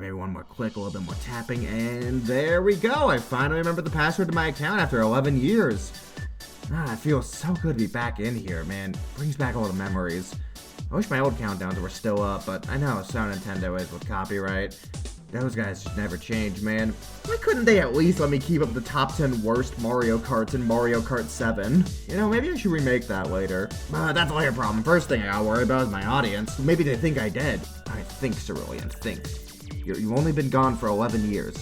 Alright, maybe one more click, a little bit more tapping, and there we go! I finally remembered the password to my account after 11 years. It feels so good to be back in here, man. Brings back all the memories. I wish my old countdowns were still up, but I know how Nintendo is with copyright. Those guys just never change, man. Why couldn't they at least let me keep up the top 10 worst Mario Karts in Mario Kart 7? You know, maybe I should remake that later. That's all your problem. First thing I gotta worry about is my audience. Maybe they think I did. Alright, think, Cerulean, think. You've only been gone for 11 years.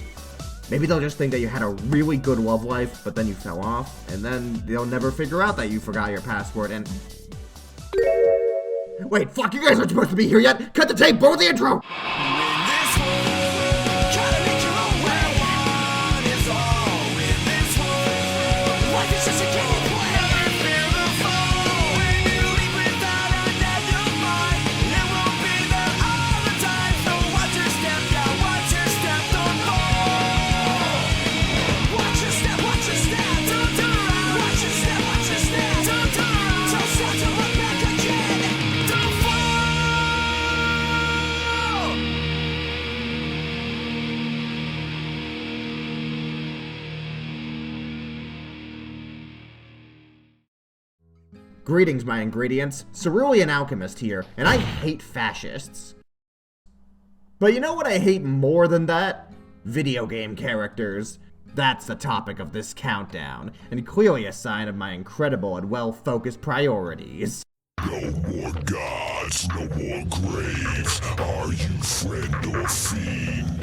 Maybe they'll just think that you had a really good love life, but then you fell off, and then they'll never figure out that you forgot your password and... Wait, fuck, you guys aren't supposed to be here yet! Cut the tape, blow the intro! Greetings, my ingredients. Cerulean Alchemist here, and I hate fascists. But you know what I hate more than that? Video game characters. That's the topic of this countdown, and clearly a sign of my incredible and well-focused priorities. No more gods, no more graves. Are you friend or fiend?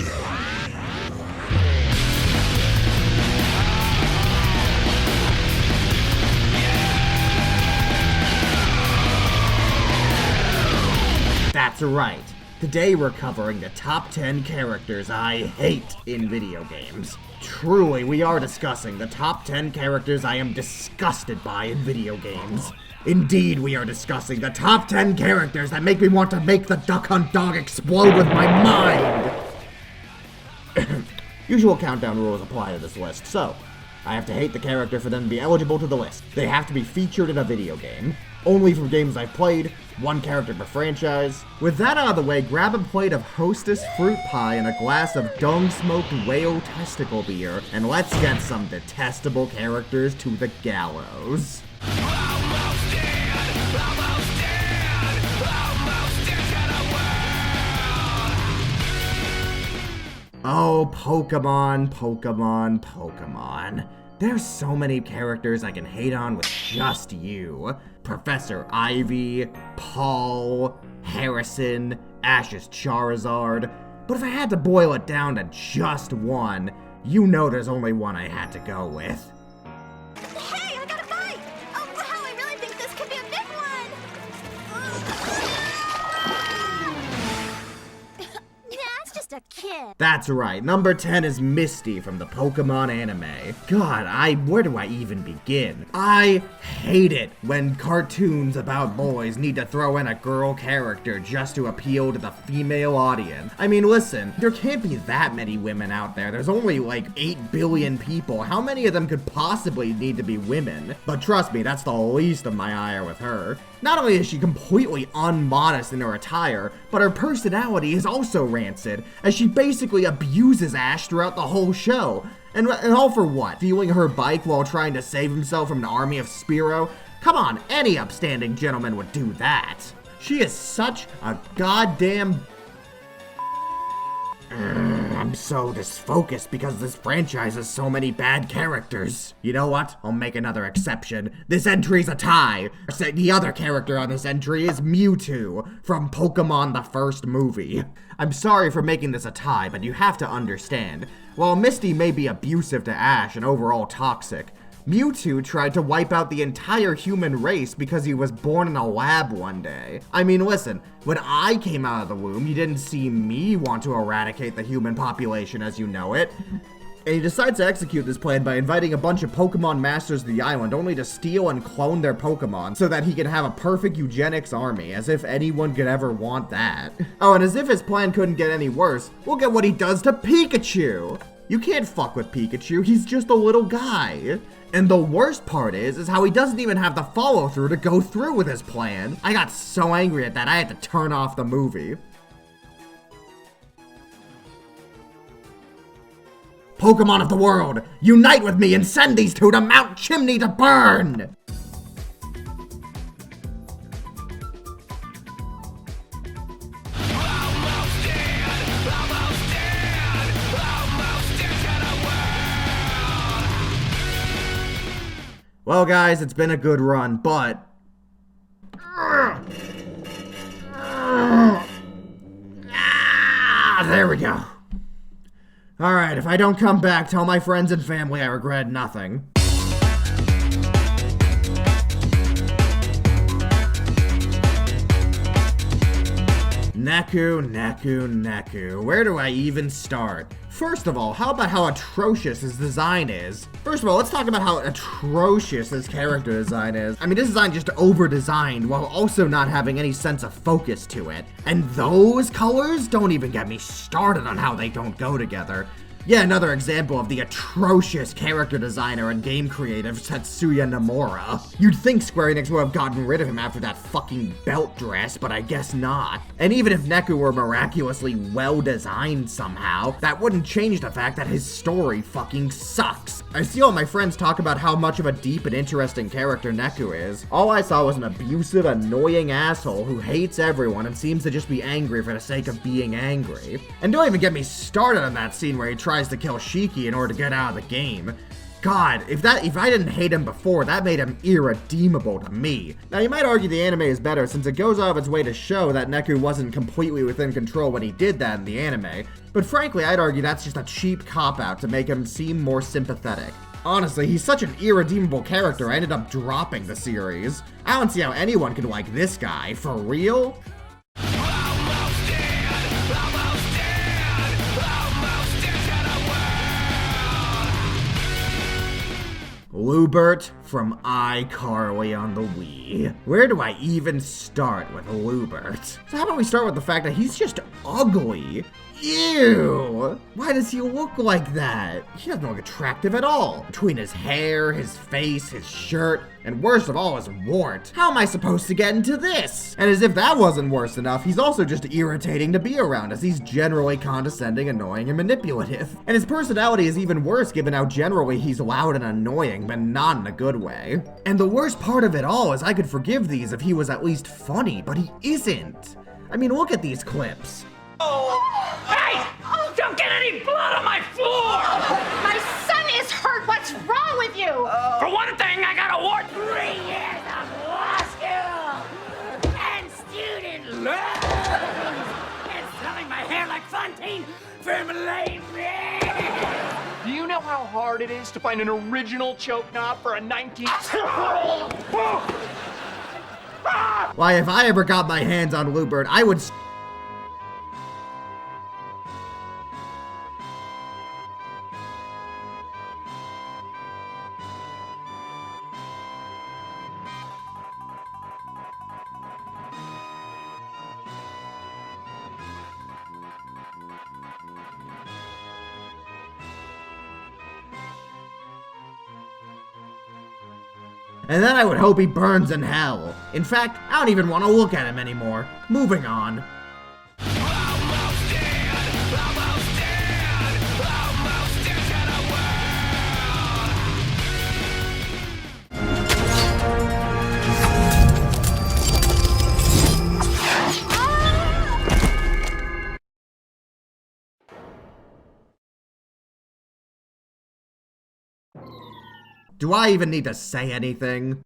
That's right. Today we're covering the top 10 characters I hate in video games. Truly, we are discussing the top 10 characters I am disgusted by in video games. Indeed, we are discussing the top 10 characters that make me want to make the Duck Hunt dog explode with my mind! Usual countdown rules apply to this list, so I have to hate the character for them to be eligible to the list. They have to be featured in a video game. Only from games I've played, one character per franchise. With that out of the way, grab a plate of Hostess fruit pie and a glass of dung-smoked whale testicle beer, and let's get some detestable characters to the gallows. Oh, Pokemon, Pokemon, Pokemon. There's so many characters I can hate on with just you. Professor Ivy, Paul, Harrison, Ash's Charizard. But if I had to boil it down to just one, you know there's only one I had to go with. Hey, I got a bite! Oh, wow, I really think this could be a big one! Yeah, it's just a kid. That's right, number 10 is Misty from the Pokemon anime. God, where do I even begin? I hate it when cartoons about boys need to throw in a girl character just to appeal to the female audience. I mean, listen, there can't be that many women out there. There's only like 8 billion people. How many of them could possibly need to be women? But trust me, that's the least of my ire with her. Not only is she completely unmodest in her attire, but her personality is also rancid, as she basically abuses Ash throughout the whole show. And all for what? Stealing her bike while trying to save himself from an army of Spearow? Come on, any upstanding gentleman would do that. She is such a goddamn... I'm so disfocused because this franchise has so many bad characters. You know what? I'll make another exception. This entry's a tie. The other character on this entry is Mewtwo from Pokemon the first movie. I'm sorry for making this a tie, but you have to understand. While Misty may be abusive to Ash and overall toxic, Mewtwo tried to wipe out the entire human race because he was born in a lab one day. I mean, listen, when I came out of the womb, you didn't see me want to eradicate the human population as you know it. And he decides to execute this plan by inviting a bunch of Pokemon masters to the island only to steal and clone their Pokemon so that he can have a perfect eugenics army, as if anyone could ever want that. Oh, and as if his plan couldn't get any worse, look at what he does to Pikachu! You can't fuck with Pikachu, he's just a little guy. And the worst part is how he doesn't even have the follow-through to go through with his plan. I got so angry at that, I had to turn off the movie. Pokemon of the world, unite with me and send these two to Mount Chimney to burn! Well, guys, it's been a good run, but... there we go. Alright, if I don't come back, tell my friends and family I regret nothing. Neku. Where do I even start? First of all, how about how atrocious his design is? First of all, let's talk about how atrocious his character design is. I mean, this design just over-designed while also not having any sense of focus to it. And those colors? Don't even get me started on how they don't go together. Yeah, another example of the atrocious character designer and game creative Tetsuya Nomura. You'd think Square Enix would have gotten rid of him after that fucking belt dress, but I guess not. And even if Neku were miraculously well-designed somehow, that wouldn't change the fact that his story fucking sucks. I see all my friends talk about how much of a deep and interesting character Neku is. All I saw was an abusive, annoying asshole who hates everyone and seems to just be angry for the sake of being angry. And don't even get me started on that scene where he tries to kill Shiki in order to get out of the game. God, if I didn't hate him before, that made him irredeemable to me. Now, you might argue the anime is better since it goes out of its way to show that Neku wasn't completely within control when he did that in the anime, but frankly, I'd argue that's just a cheap cop-out to make him seem more sympathetic. Honestly, he's such an irredeemable character, I ended up dropping the series. I don't see how anyone could like this guy, for real? Lewbert from iCarly on the Wii. Where do I even start with Lewbert? So how about we start with the fact that he's just ugly? Ew! Why does he look like that? He doesn't look attractive at all. Between his hair, his face, his shirt, and worst of all, his wart. How am I supposed to get into this? And as if that wasn't worse enough, he's also just irritating to be around, as he's generally condescending, annoying, and manipulative. And his personality is even worse given how generally he's loud and annoying, but not in a good way. And the worst part of it all is I could forgive these if he was at least funny, but he isn't. I mean, look at these clips. Hey! Don't get any blood on my floor! My son is hurt. What's wrong with you? For one thing, I got award 3 years of law school and student loans and selling my hair like Fontaine from Lewbert. Do you know how hard it is to find an original choke knob for a 19... Why, if I ever got my hands on Lewbert, I would... And then I would hope he burns in hell. In fact, I don't even want to look at him anymore. Moving on. Do I even need to say anything?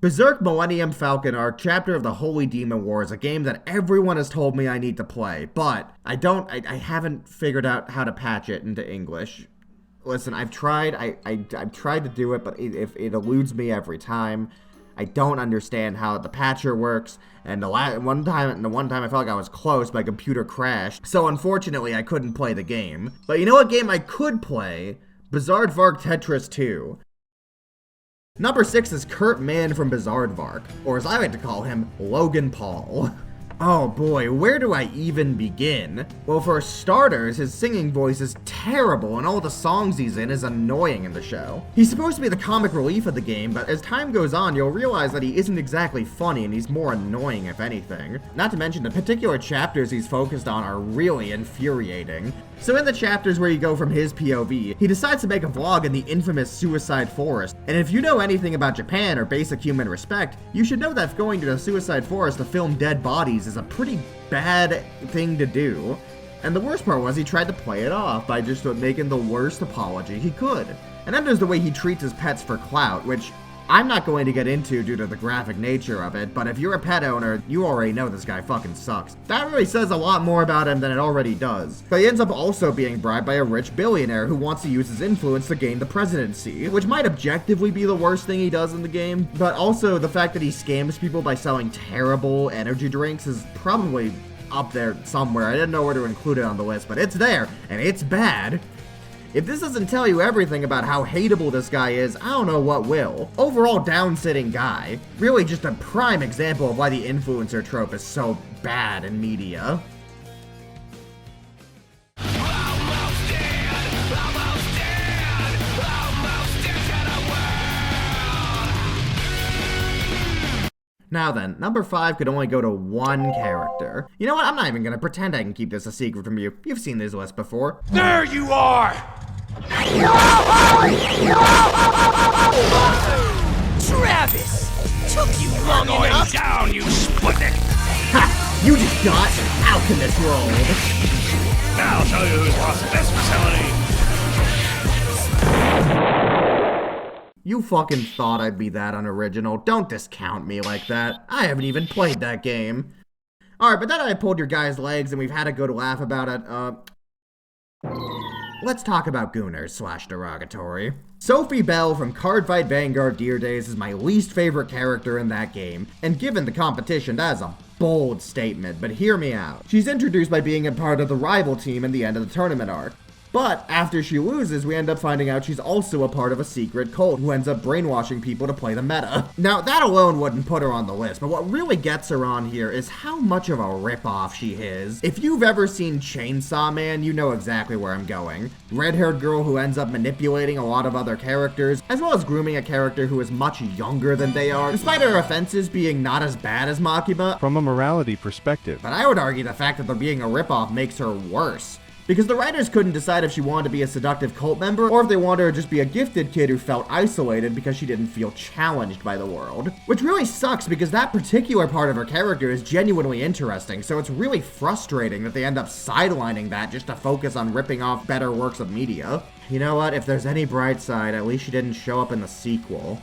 Berserk Millennium Falcon Arc Chapter of the Holy Demon War is a game that everyone has told me I need to play, but I haven't figured out how to patch it into English. Listen, I've tried to do it, but it eludes me every time. I don't understand how the patcher works, and the one time I felt like I was close, my computer crashed, so unfortunately I couldn't play the game. But you know what game I could play? Bizarre Vark Tetris 2. Number 6 is Kurt Mann from Bizaardvark, or as I like to call him, Logan Paul. Oh boy, where do I even begin? Well, for starters, his singing voice is terrible and all the songs he's in is annoying in the show. He's supposed to be the comic relief of the game, but as time goes on, you'll realize that he isn't exactly funny and he's more annoying if anything. Not to mention the particular chapters he's focused on are really infuriating. So in the chapters where you go from his POV, he decides to make a vlog in the infamous Suicide Forest. And if you know anything about Japan or basic human respect, you should know that going to the Suicide Forest to film dead bodies is a pretty bad thing to do. And the worst part was he tried to play it off by just making the worst apology he could. And then there's the way he treats his pets for clout, which I'm not going to get into due to the graphic nature of it, but if you're a pet owner, you already know this guy fucking sucks. That really says a lot more about him than it already does. But he ends up also being bribed by a rich billionaire who wants to use his influence to gain the presidency, which might objectively be the worst thing he does in the game, but also the fact that he scams people by selling terrible energy drinks is probably up there somewhere. I didn't know where to include it on the list, but it's there, and it's bad. If this doesn't tell you everything about how hateable this guy is, I don't know what will. Overall down-sitting guy. Really just a prime example of why the influencer trope is so bad in media. Now then, number 5 could only go to one character. You know what? I'm not even gonna pretend I can keep this a secret from you. You've seen this list before. There you are! Travis! Took you long Going enough! down, you Sputnik! Ha! You just got Alchemist rolled. I'll tell you who's lost this facility. You fucking thought I'd be that unoriginal. Don't discount me like that. I haven't even played that game. Alright, but then I pulled your guys' legs and we've had a good laugh about it. Let's talk about Gooners / derogatory. Sophie Bell from Cardfight Vanguard Deer Days is my least favorite character in that game, and given the competition, that is a bold statement, but hear me out. She's introduced by being a part of the rival team in the end of the tournament arc. But after she loses, we end up finding out she's also a part of a secret cult who ends up brainwashing people to play the meta. Now, that alone wouldn't put her on the list, but what really gets her on here is how much of a ripoff she is. If you've ever seen Chainsaw Man, you know exactly where I'm going. Red-haired girl who ends up manipulating a lot of other characters, as well as grooming a character who is much younger than they are, despite her offenses being not as bad as Makima. From a morality perspective. But I would argue the fact that they're being a ripoff makes her worse. Because the writers couldn't decide if she wanted to be a seductive cult member, or if they wanted her to just be a gifted kid who felt isolated because she didn't feel challenged by the world. Which really sucks because that particular part of her character is genuinely interesting, so it's really frustrating that they end up sidelining that just to focus on ripping off better works of media. You know what, if there's any bright side, at least she didn't show up in the sequel.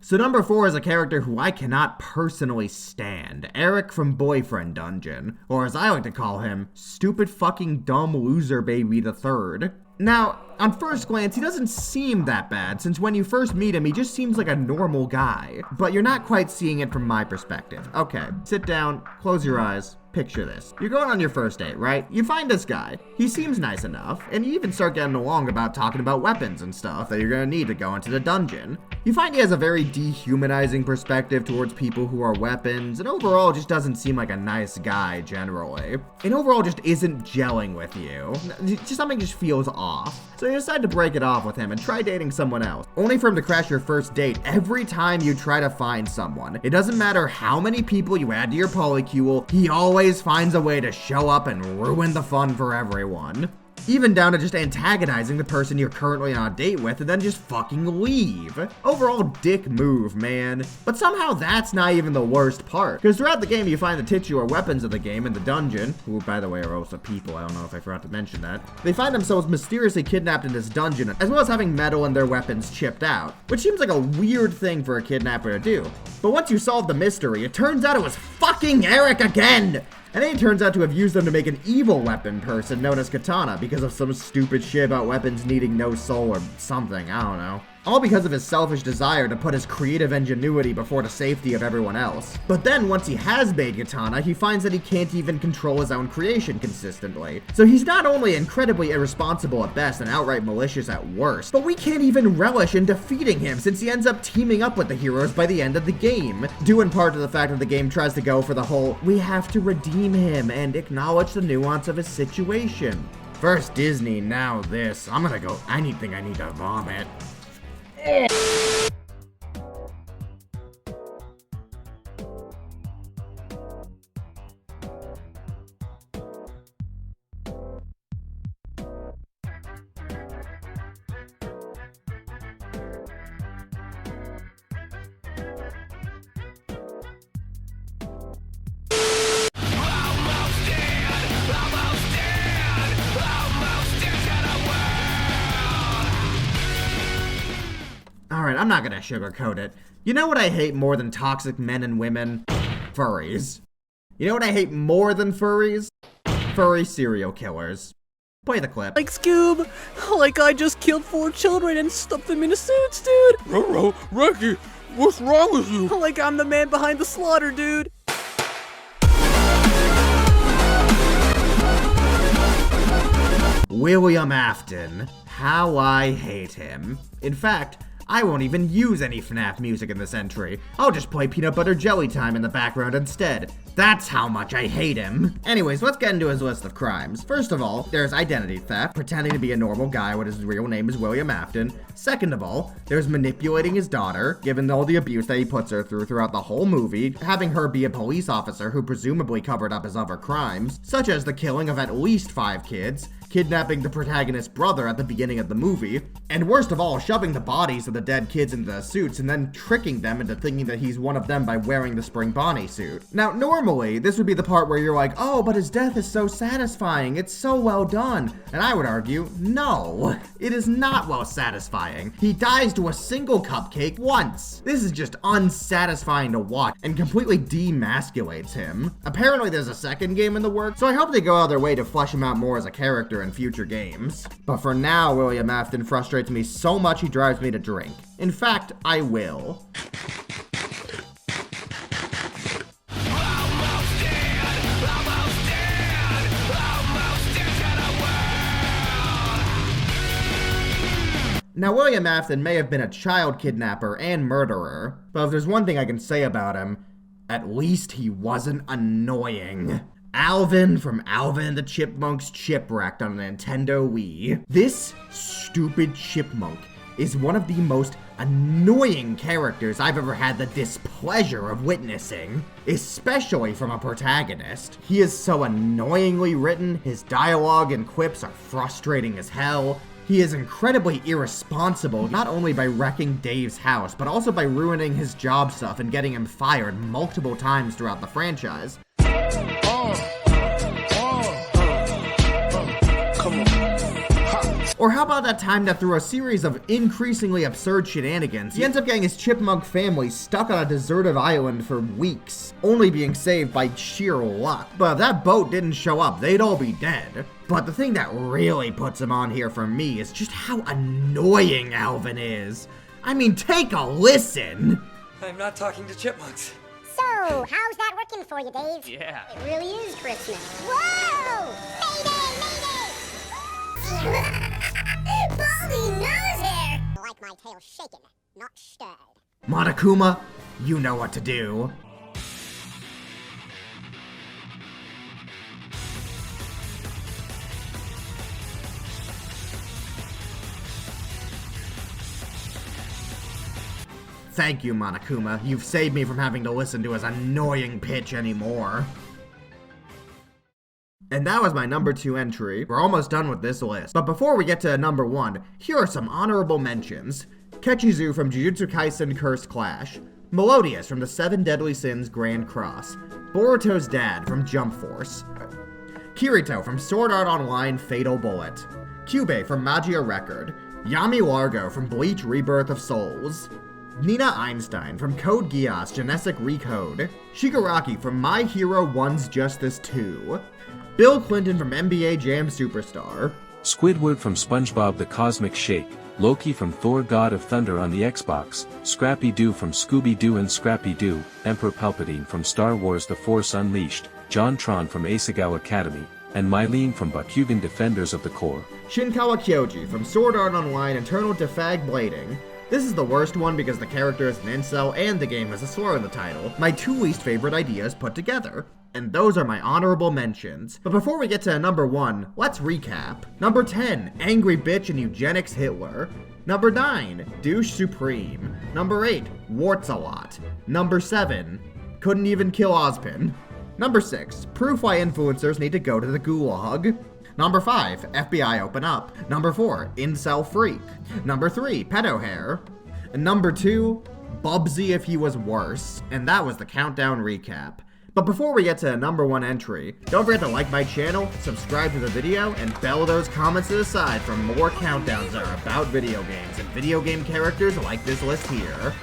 So number 4 is a character who I cannot personally stand, Eric from Boyfriend Dungeon, or as I like to call him, Stupid Fucking Dumb Loser Baby the Third. Now, on first glance, he doesn't seem that bad, since when you first meet him, he just seems like a normal guy. But you're not quite seeing it from my perspective. Okay, sit down, close your eyes, picture this. You're going on your first date, right? You find this guy. He seems nice enough, and you even start getting along about talking about weapons and stuff that you're gonna need to go into the dungeon. You find he has a very dehumanizing perspective towards people who are weapons, and overall just doesn't seem like a nice guy generally. And overall just isn't gelling with you. Just something just feels off. So you decide to break it off with him and try dating someone else, only for him to crash your first date every time you try to find someone. It doesn't matter how many people you add to your polycule, he always finds a way to show up and ruin the fun for everyone. Even down to just antagonizing the person you're currently on a date with and then just fucking leave. Overall dick move, man. But somehow that's not even the worst part. Because throughout the game you find the titular weapons of the game in the dungeon, who by the way are also people, I don't know if I forgot to mention that. They find themselves mysteriously kidnapped in this dungeon, as well as having metal and their weapons chipped out. Which seems like a weird thing for a kidnapper to do. But once you solve the mystery, it turns out it was fucking Eric again! And then he turns out to have used them to make an evil weapon person known as Katana because of some stupid shit about weapons needing no soul or something, I don't know. all because of his selfish desire to put his creative ingenuity before the safety of everyone else. But then once he has made Katana, he finds that he can't even control his own creation consistently. So he's not only incredibly irresponsible at best and outright malicious at worst, but we can't even relish in defeating him since he ends up teaming up with the heroes by the end of the game, due in part to the fact that the game tries to go for the whole, we have to redeem him and acknowledge the nuance of his situation. First Disney, now this. I'm gonna go, I need to vomit. Alright, I'm not gonna sugarcoat it. You know what I hate more than toxic men and women? Furries. You know what I hate more than furries? Furry serial killers. Play the clip. Like Scoob, like I just killed 4 children and stuffed them into suits, dude. Roro, Reggie, what's wrong with you? Like I'm the man behind the slaughter, dude. William Afton. How I hate him. In fact, I won't even use any FNAF music in this entry. I'll just play Peanut Butter Jelly Time in the background instead. That's how much I hate him. Anyways, let's get into his list of crimes. First of all, there's identity theft, pretending to be a normal guy when his real name is William Afton. Second of all, there's manipulating his daughter, given all the abuse that he puts her through throughout the whole movie, having her be a police officer who presumably covered up his other crimes, such as the killing of at least 5 kids, kidnapping the protagonist's brother at the beginning of the movie, and worst of all, shoving the bodies of the dead kids into the suits and then tricking them into thinking that he's one of them by wearing the Spring Bonnie suit. Now, normally, this would be the part where you're like, oh, but his death is so satisfying, it's so well done. And I would argue, no, it is not well satisfying. He dies to a single cupcake once. This is just unsatisfying to watch and completely demasculates him. Apparently there's a second game in the works, so I hope they go out of their way to flesh him out more as a character in future games. But for now, William Afton frustrates me so much he drives me to drink. In fact, I will. Now, William Afton may have been a child kidnapper and murderer, but if there's one thing I can say about him, at least he wasn't annoying. Alvin from Alvin and the Chipmunks Chipwrecked on a Nintendo Wii. This stupid chipmunk is one of the most annoying characters I've ever had the displeasure of witnessing, especially from a protagonist. He is so annoyingly written, his dialogue and quips are frustrating as hell. He is incredibly irresponsible, not only by wrecking Dave's house, but also by ruining his job stuff and getting him fired multiple times throughout the franchise. Or how about that time that through a series of increasingly absurd shenanigans, he ends up getting his chipmunk family stuck on a deserted island for weeks, only being saved by sheer luck. But if that boat didn't show up, they'd all be dead. But the thing that really puts him on here for me is just how annoying Alvin is. I mean, take a listen! I'm not talking to chipmunks. So, how's that working for you, Dave? Yeah. It really is Christmas. Whoa! Mayday! Baldy nose hair! I like my tail shaken, not stirred. Monokuma, you know what to do. Thank you, Monokuma. You've saved me from having to listen to his annoying pitch anymore. And that was my number 2 entry. We're almost done with this list. But before we get to number 1, here are some honorable mentions. Kechizu from Jujutsu Kaisen Cursed Clash. Melodious from the 7 Deadly Sins Grand Cross. Boruto's dad from Jump Force. Kirito from Sword Art Online Fatal Bullet. Kyubey from Magia Record. Yami Largo from Bleach Rebirth of Souls. Nina Einstein from Code Geass Genetic Recode. Shigaraki from My Hero 1's Justice 2. Bill Clinton from NBA Jam Superstar. Squidward from SpongeBob the Cosmic Shake, Loki from Thor God of Thunder on the Xbox, Scrappy-Doo from Scooby-Doo and Scrappy-Doo, Emperor Palpatine from Star Wars The Force Unleashed, John Tron from Asagao Academy, and Mylene from Bakugan Defenders of the Core. Shinkawa Kyoji from Sword Art Online Eternal Defag Blading. This is the worst one because the character is an incel and the game has a slur in the title. My 2 least favorite ideas put together. And those are my honorable mentions. But before we get to number 1, let's recap. Number 10, Angry Bitch and Eugenics Hitler. Number 9, Douche Supreme. Number 8, Warts a Lot. Number 7, Couldn't Even Kill Ozpin. Number 6, Proof Why Influencers Need to Go to the Gulag. Number 5, FBI Open Up. Number 4, Incel Freak. Number 3, Pedo Hair. And number 2, Bubsy If He Was Worse. And that was the countdown recap. But before we get to number 1 entry, don't forget to like my channel, subscribe to the video, and bell those comments to the side for more countdowns that are about video games and video game characters like this list here.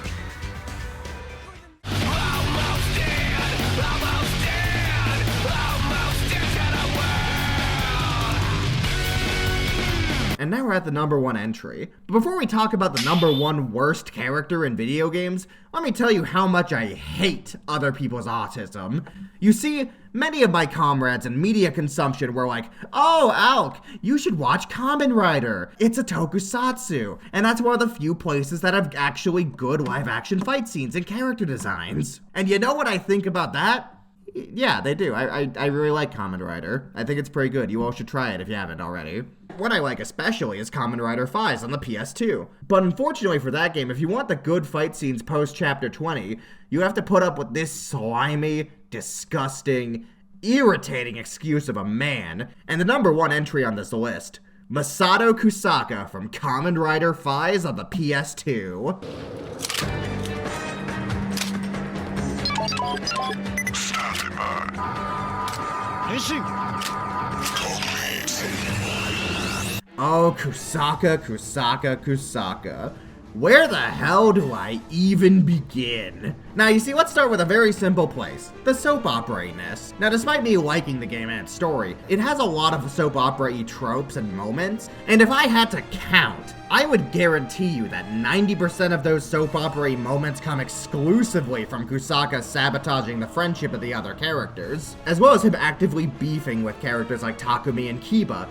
And now we're at the number 1 entry. But before we talk about the number 1 worst character in video games, let me tell you how much I hate other people's autism. You see, many of my comrades in media consumption were like, "Oh, Alk, you should watch Kamen Rider. It's a tokusatsu, and that's one of the few places that have actually good live-action fight scenes and character designs." And you know what I think about that? Yeah, they do. I really like Kamen Rider. I think it's pretty good. You all should try it if you haven't already. What I like especially is Kamen Rider Faiz on the PS2. But unfortunately for that game, if you want the good fight scenes post-Chapter 20, you have to put up with this slimy, disgusting, irritating excuse of a man. And the number 1 entry on this list, Masato Kusaka from Kamen Rider Faiz on the PS2. Oh, Kusaka, Kusaka, Kusaka. Where the hell do I even begin? Now, you see, let's start with a very simple place. The soap opera-ness. Now, despite me liking the game and its story, it has a lot of soap opera-y tropes and moments, and if I had to count, I would guarantee you that 90% of those soap opera-y moments come exclusively from Kusaka sabotaging the friendship of the other characters, as well as him actively beefing with characters like Takumi and Kiba,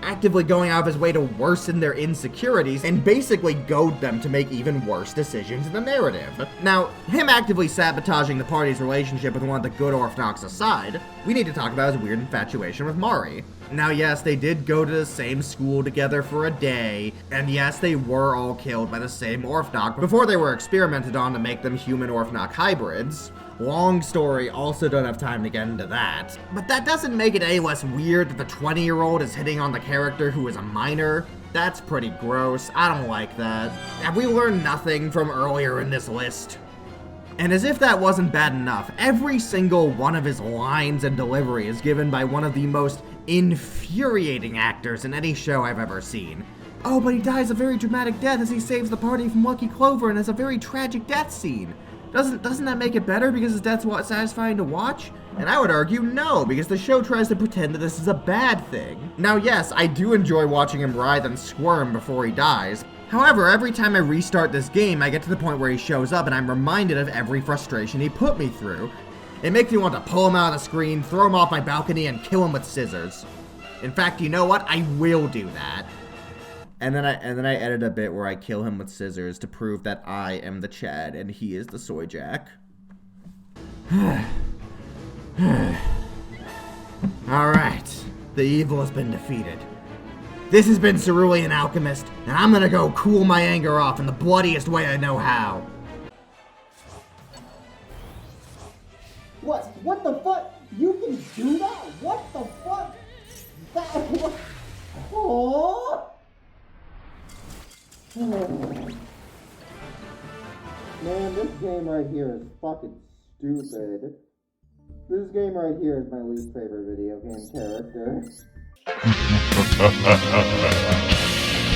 actively going out of his way to worsen their insecurities and basically goad them to make even worse decisions in the narrative. Now, him actively sabotaging the party's relationship with one of the good Orphnox aside, we need to talk about his weird infatuation with Mari. Now, yes, they did go to the same school together for a day, and yes, they were all killed by the same Orphnox before they were experimented on to make them human Orphnox hybrids. Long story, also don't have time to get into that. But that doesn't make it any less weird that the 20-year-old is hitting on the character who is a minor. That's pretty gross. I don't like that. Have we learned nothing from earlier in this list? And as if that wasn't bad enough, every single one of his lines and delivery is given by one of the most infuriating actors in any show I've ever seen. Oh, but he dies a very dramatic death as he saves the party from Lucky Clover and has a very tragic death scene. Doesn't that make it better because his death's satisfying to watch? And I would argue no, because the show tries to pretend that this is a bad thing. Now yes, I do enjoy watching him writhe and squirm before he dies. However, every time I restart this game, I get to the point where he shows up and I'm reminded of every frustration he put me through. It makes me want to pull him out of the screen, throw him off my balcony, and kill him with scissors. In fact, you know what? I will do that. And then I edit a bit where I kill him with scissors to prove that I am the Chad and he is the Soy Jack. Alright, the evil has been defeated. This has been Cerulean Alchemist, and I'm gonna go cool my anger off in the bloodiest way I know how. What the fuck? You can do that? What the fuck? What? Oh! Man, this game right here is fucking stupid. This game right here is my least favorite video game character.